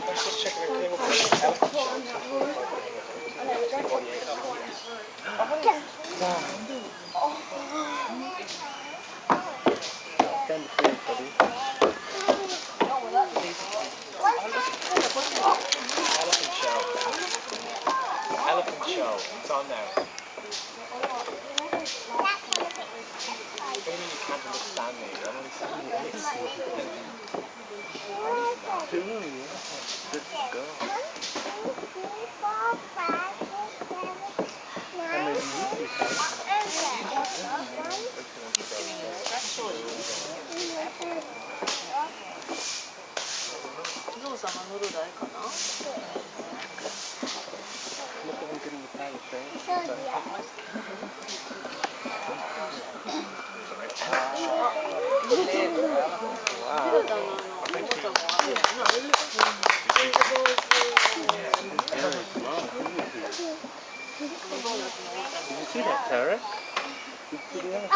Let's just check the cable for the elephant show. Elephant show. It's on now. What do you mean you can't understand me? I don't understand you. Did you see that, Tara? Did you see that?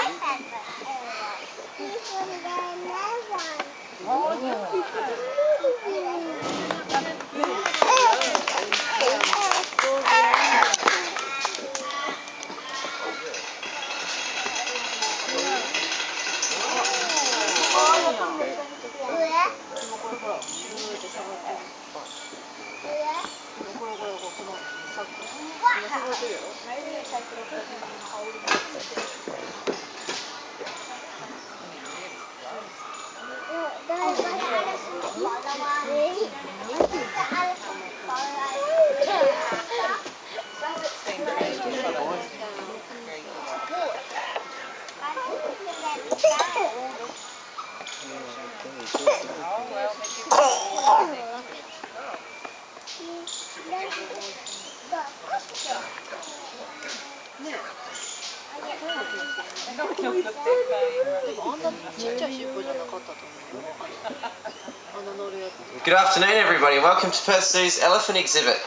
Good afternoon everybody, welcome to Perth Zoo's elephant exhibit.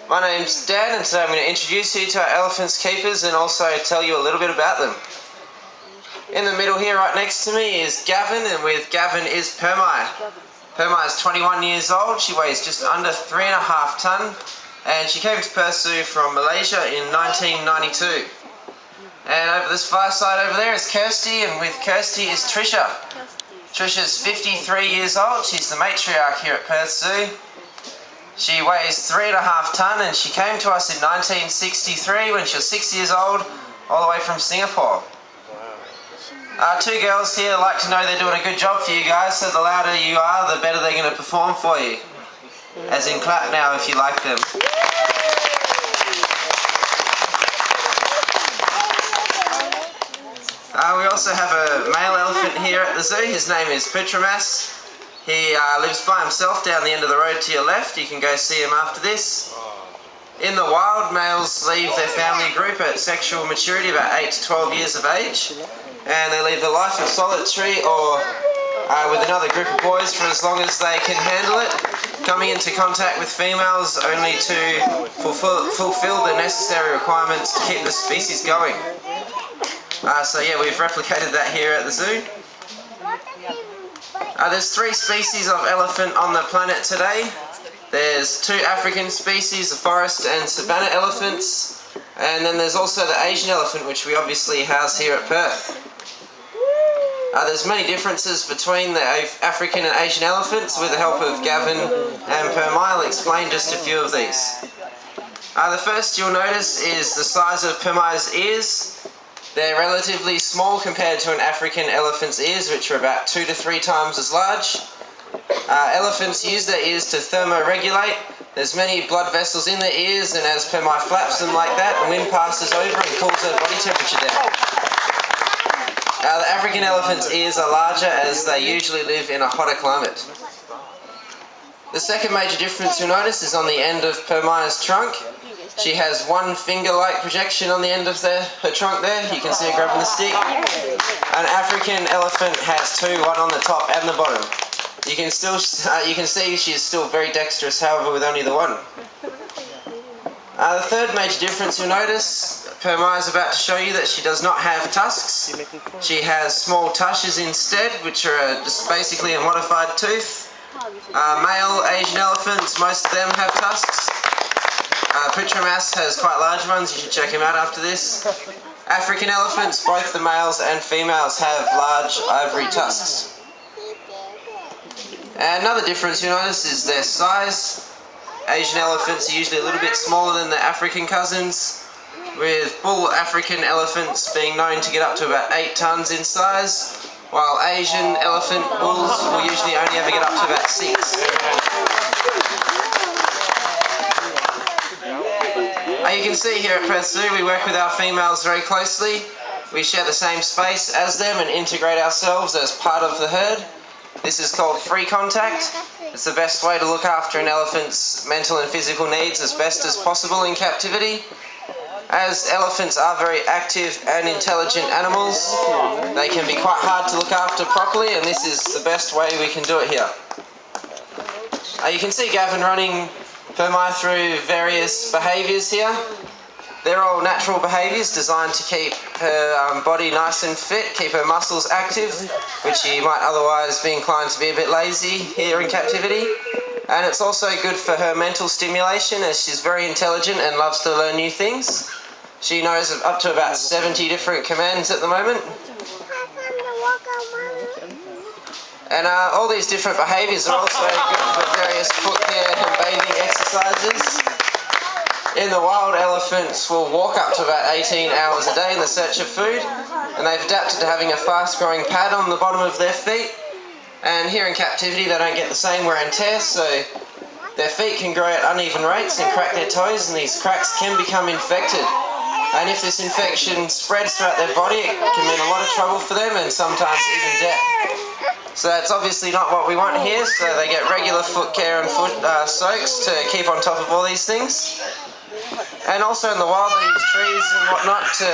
My name's Dan and today I'm going to introduce you to our elephants keepers and also tell you a little bit about them. In the middle here right next to me is Gavin, and with Gavin is Permai. Permai is 21 years old, she weighs just under 3.5 tonne and she came to Perth Zoo from Malaysia in 1992. And over this far side over there is Kirsty, and with Kirsty is Trisha. Trisha's 53 years old, she's the matriarch here at Perth Zoo. She weighs 3.5 tonne and she came to us in 1963 when she was 6 years old, all the way from Singapore. Our two girls here like to know they're doing a good job for you guys, so the louder you are, the better they're going to perform for you. As in clap now if you like them. We also have a male elephant here at the zoo. His name is Putramas. He lives by himself down the end of the road to your left. You can go see him after this. In the wild, males leave their family group at sexual maturity, about 8 to 12 years of age, and they leave the life of solitary or with another group of boys for as long as they can handle it, coming into contact with females only to fulfill the necessary requirements to keep the species going. So yeah, we've replicated that here at the zoo. There's 3 species of elephant on the planet today. There's 2 African species, the forest and savanna elephants, and then there's also the Asian elephant, which we obviously house here at Perth. There's many differences between the African and Asian elephants. With the help of Gavin and Permai, I'll explain just a few of these. The first you'll notice is the size of Permai's ears. They're relatively small compared to an African elephant's ears, which are about 2 to 3 times as large. Elephants use their ears to thermoregulate. There's many blood vessels in their ears, and as Permai flaps them like that, the wind passes over and cools their body temperature down. The African elephant's ears are larger as they usually live in a hotter climate. The second major difference you'll notice is on the end of Permai's trunk. She has one finger-like projection on the end of her trunk there. You can see her grabbing the stick. An African elephant has 2, one on the top and the bottom. You can see she's still very dexterous, however, with only the one. The third major difference you'll notice Permai is about to show you that she does not have tusks. She has small tushes instead, which are just basically a modified tooth. Male Asian elephants, most of them have tusks. Putramas has quite large ones, you should check him out after this. African elephants, both the males and females have large ivory tusks. And another difference you notice is their size. Asian elephants are usually a little bit smaller than their African cousins, with bull African elephants being known to get up to about 8 tons in size, while Asian elephant bulls will usually only ever get up to about 6. You can see here at Perth Zoo we work with our females very closely. We share the same space as them and integrate ourselves as part of the herd. This is called free contact. It's the best way to look after an elephant's mental and physical needs as best as possible in captivity. As elephants are very active and intelligent animals, they can be quite hard to look after properly, and this is the best way we can do it here. You can see Gavin running Permai through various behaviours here. They're all natural behaviours designed to keep her body nice and fit, keep her muscles active, which she might otherwise be inclined to be a bit lazy here in captivity. And it's also good for her mental stimulation, as she's very intelligent and loves to learn new things. She knows up to about 70 different commands at the moment. And all these different behaviours are also good for various foot care and bathing exercises. In the wild, elephants will walk up to about 18 hours a day in the search of food, and they've adapted to having a fast-growing pad on the bottom of their feet. And here in captivity they don't get the same wear and tear, so their feet can grow at uneven rates and crack their toes, and these cracks can become infected. And if this infection spreads throughout their body, it can mean a lot of trouble for them and sometimes even death. So that's obviously not what we want here, so they get regular foot care and foot soaks to keep on top of all these things. And also in the wild they use trees and whatnot to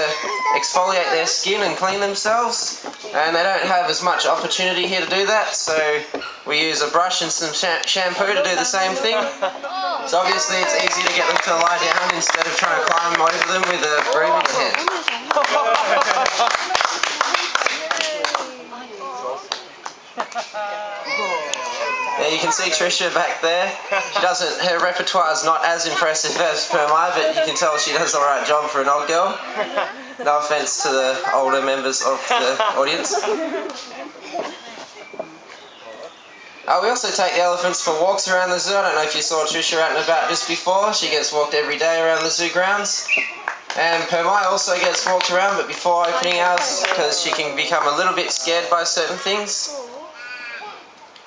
exfoliate their skin and clean themselves, and they don't have as much opportunity here to do that, so we use a brush and some shampoo to do the same thing. So obviously it's easy to get them to lie down instead of trying to climb over them with a broom in your hand. Yeah, you can see Trisha back there. Her repertoire is not as impressive as Permai, but you can tell she does the right job for an old girl. No offence to the older members of the audience. We also take the elephants for walks around the zoo. I don't know if you saw Trisha out and about just before. She gets walked every day around the zoo grounds. And Permai also gets walked around, but before opening hours, because she can become a little bit scared by certain things.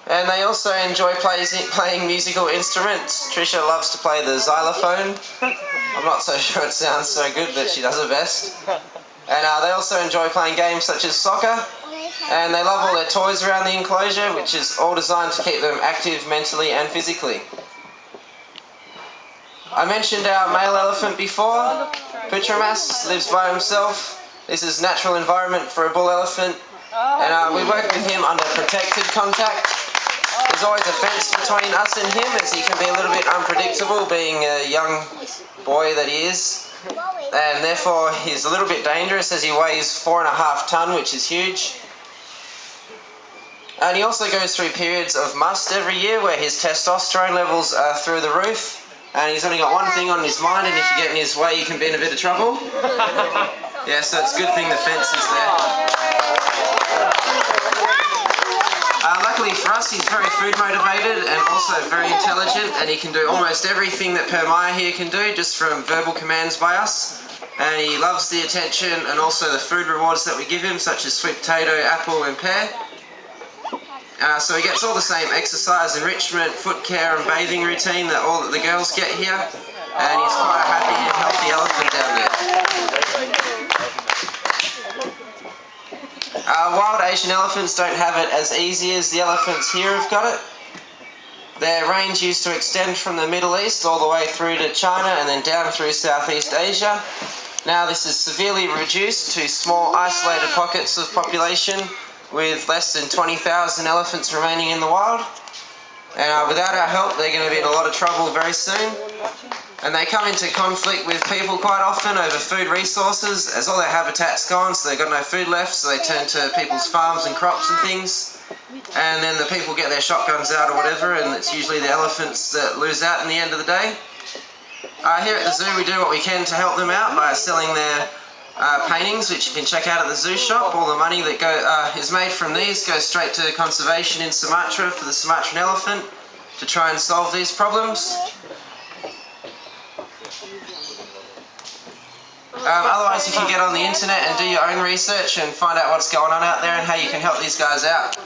And they also enjoy playing musical instruments. Trisha loves to play the xylophone. I'm not so sure it sounds so good, but she does her best. And they also enjoy playing games such as soccer. And they love all their toys around the enclosure, which is all designed to keep them active mentally and physically. I mentioned our male elephant before. Putramas lives by himself. This is natural environment for a bull elephant. And we work with him under protected contact. There's always a fence between us and him, as he can be a little bit unpredictable, being a young boy that he is. And therefore he's a little bit dangerous, as he weighs 4.5 tonne, which is huge. And he also goes through periods of must every year where his testosterone levels are through the roof, and he's only got one thing on his mind, and if you get in his way he can be in a bit of trouble. Yeah, so it's a good thing the fence is there. Luckily for us, he's very food motivated and also very intelligent, and he can do almost everything that Permai here can do just from verbal commands by us. And he loves the attention and also the food rewards that we give him, such as sweet potato, apple and pear. So he gets all the same exercise, enrichment, foot care and bathing routine that all the girls get here, and he's quite a happy and healthy elephant down there. Wild Asian elephants don't have it as easy as the elephants here have got it. Their range used to extend from the Middle East all the way through to China and then down through Southeast Asia. Now this is severely reduced to small isolated pockets of population with less than 20,000 elephants remaining in the wild. And without our help they're going to be in a lot of trouble very soon. And they come into conflict with people quite often over food resources, as all their habitat's gone, so they've got no food left, so they turn to people's farms and crops and things. And then the people get their shotguns out or whatever, and it's usually the elephants that lose out in the end of the day. Here at the zoo we do what we can to help them out by selling their paintings, which you can check out at the zoo shop. All the money that is made from these goes straight to conservation in Sumatra for the Sumatran elephant to try and solve these problems. Otherwise you can get on the internet and do your own research and find out what's going on out there and how you can help these guys out.